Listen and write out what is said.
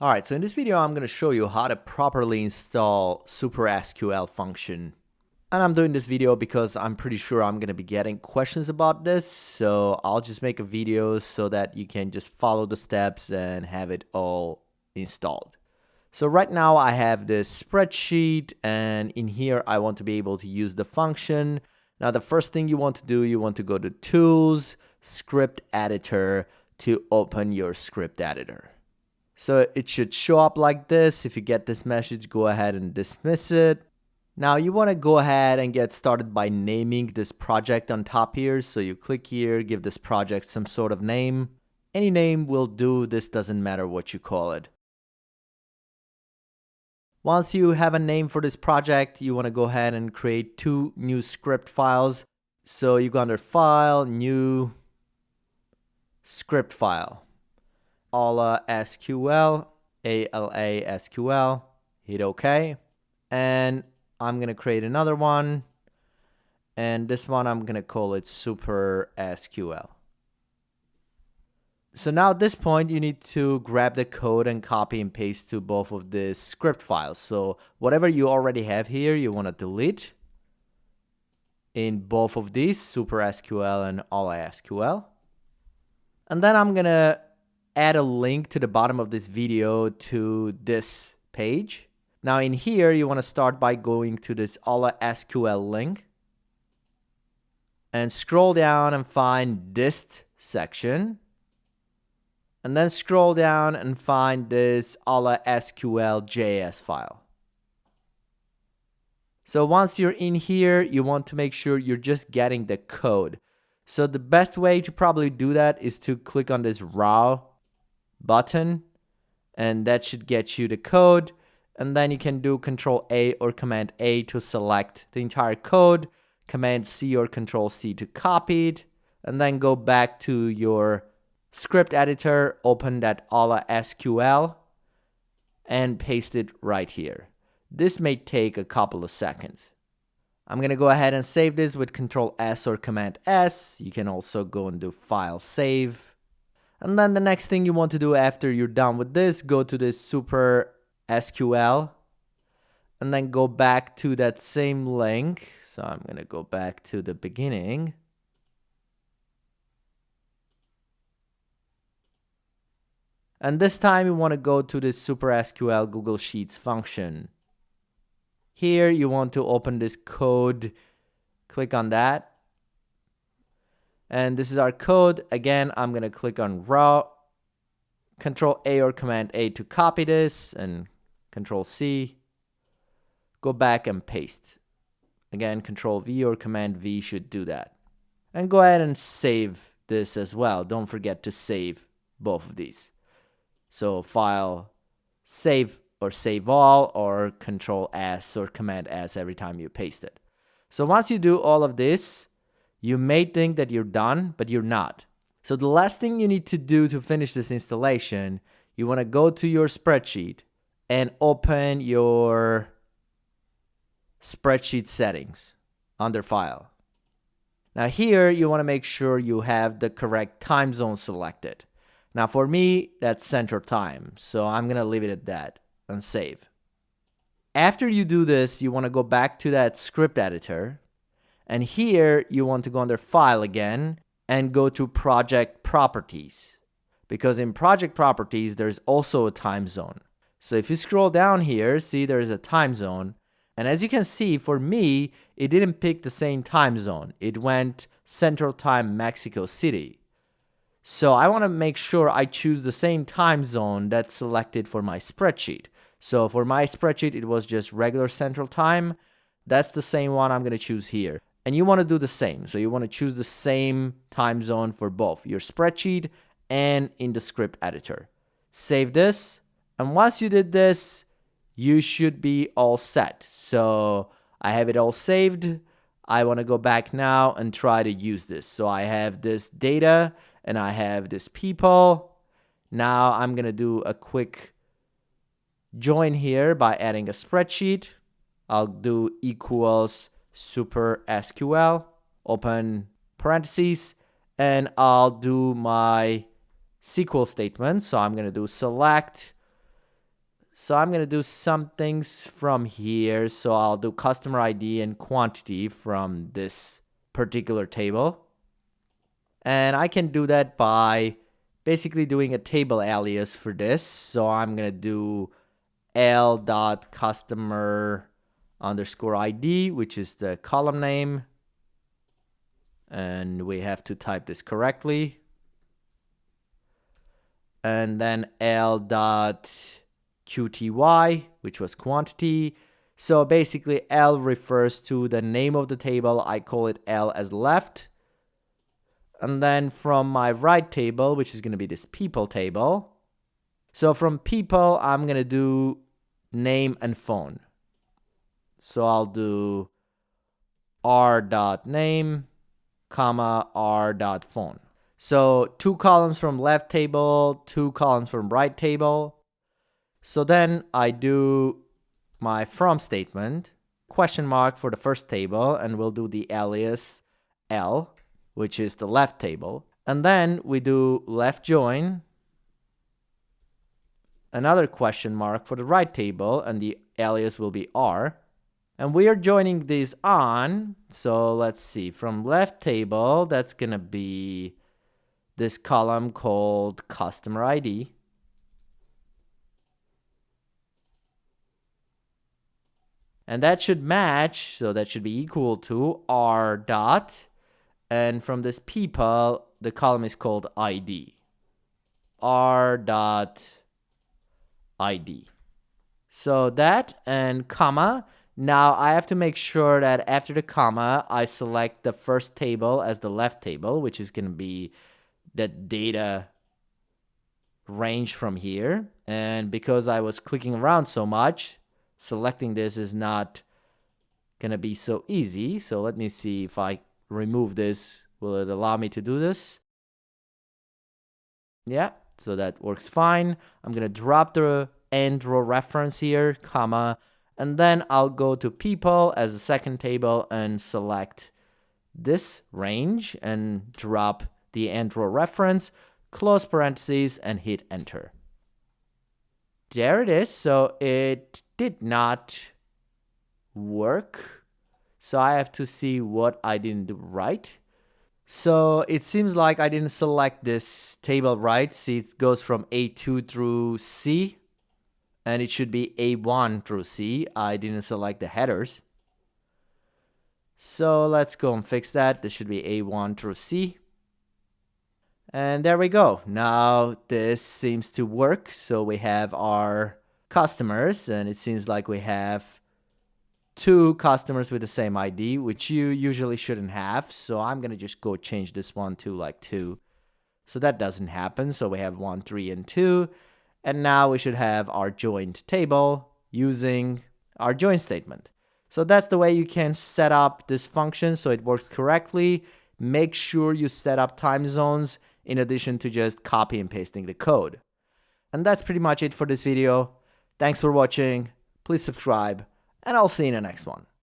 Alright, so in this video I'm going to show you how to properly install SUPERSQL function. And I'm doing this video because I'm pretty sure I'm going to be getting questions about this, so I'll just make a video so that you can just follow the steps and have it all installed. So right now I have this spreadsheet, and in here I want to be able to use the function. Now the first thing you want to do, you want to go to Tools, Script Editor to open your script editor. So it should show up like this. If you get this message, go ahead and dismiss it. Now you want to go ahead and get started by naming this project on top here. So you click here, give this project some sort of name. Any name will do. This doesn't matter what you call it. Once you have a name for this project, you want to go ahead and create two new script files. So you go under File, New, Script File. ALASQL, ALASQL, hit OK. And I'm going to create another one. And this one I'm going to call it SUPERSQL. So now at this point, you need to grab the code and copy and paste to both of the script files. So whatever you already have here, you want to delete in both of these, SUPERSQL and ALASQL. And then I'm going to add a link to the bottom of this video to this page. Now in here, you want to start by going to this ALASQL link and scroll down and find dist section. And then scroll down and find this ALASQL JS file. So once you're in here, you want to make sure you're just getting the code. So the best way to probably do that is to click on this raw button, and that should get you the code. And then you can do Control A or Command A to select the entire code, Command C or Control C to copy it, and then go back to your script editor, open that ALASQL, and paste it right here. This may take a couple of seconds. I'm going to go ahead and save this with Control S or Command S. You can also go and do File Save. And then the next thing you want to do after you're done with this, go to this SUPERSQL and then go back to that same link. So I'm going to go back to the beginning. And this time you want to go to this SUPERSQL Google Sheets function. Here you want to open this code, click on that. And this is our code. Again, I'm going to click on raw, Control A or Command A to copy this, and Control C. Go back and paste. Again, Control V or Command V should do that. And go ahead and save this as well. Don't forget to save both of these. So File, Save or Save All, or Control S or Command S every time you paste it. So once you do all of this, you may think that you're done, but you're not. So the last thing you need to do to finish this installation, you want to go to your spreadsheet and open your spreadsheet settings under File. Now here, you want to make sure you have the correct time zone selected. Now for me, that's Central Time, so I'm going to leave it at that and save. After you do this, you want to go back to that script editor. And here, you want to go under File again and go to Project Properties. Because in Project Properties, there's also a time zone. So if you scroll down here, see there's a time zone. And as you can see, for me, it didn't pick the same time zone. It went Central Time, Mexico City. So I want to make sure I choose the same time zone that's selected for my spreadsheet. So for my spreadsheet, it was just regular Central Time. That's the same one I'm going to choose here. And you want to do the same. So you want to choose the same time zone for both your spreadsheet and in the script editor. Save this. And once you did this, you should be all set. So I have it all saved. I want to go back now and try to use this. So I have this data and I have this people. Now I'm going to do a quick join here by adding a spreadsheet. I'll do equals SUPERSQL, open parentheses, and I'll do my SQL statement. So I'm going to do select So I'm going to do some things from here. So I'll do customer ID and quantity from this particular table. And I can do that by basically doing a table alias for this. So I'm going to do l.customer_ID, which is the column name. And we have to type this correctly. And then l.qty, which was quantity. So basically L refers to the name of the table. I call it L as left. And then from my right table, which is going to be this people table. So from people, I'm going to do name and phone. So I'll do r.name, comma, r.phone. So 2 columns from left table, 2 columns from right table. So then I do my from statement, question mark for the first table, and we'll do the alias L, which is the left table. And then we do left join, another question mark for the right table, and the alias will be R. And we are joining these on. So let's see, from left table, that's going to be this column called customer ID. And that should match, so that should be equal to R dot. And from this people, the column is called ID. R dot ID. So that and comma. Now I have to make sure that after the comma, I select the first table as the left table, which is going to be the data range from here. And because I was clicking around so much, selecting this is not going to be so easy. So let me see if I remove this. Will it allow me to do this? Yeah, so that works fine. I'm going to drop the end row reference here, comma, and then I'll go to people as a second table and select this range and drop the end row reference, close parentheses, and hit enter. There it is. So it did not work. So I have to see what I didn't do right. So it seems like I didn't select this table right. See, it goes from A2 through C. And it should be A1 through C. I didn't select the headers. So let's go and fix that. This should be A1 through C. And there we go. Now this seems to work. So we have our customers, and it seems like we have 2 customers with the same ID, which you usually shouldn't have. So I'm going to just go change this one to like 2. So that doesn't happen. So we have 1, 3, and 2. And now we should have our joined table using our join statement. So that's the way you can set up this function so it works correctly. Make sure you set up time zones in addition to just copy and pasting the code. And that's pretty much it for this video. Thanks for watching. Please subscribe, and I'll see you in the next one.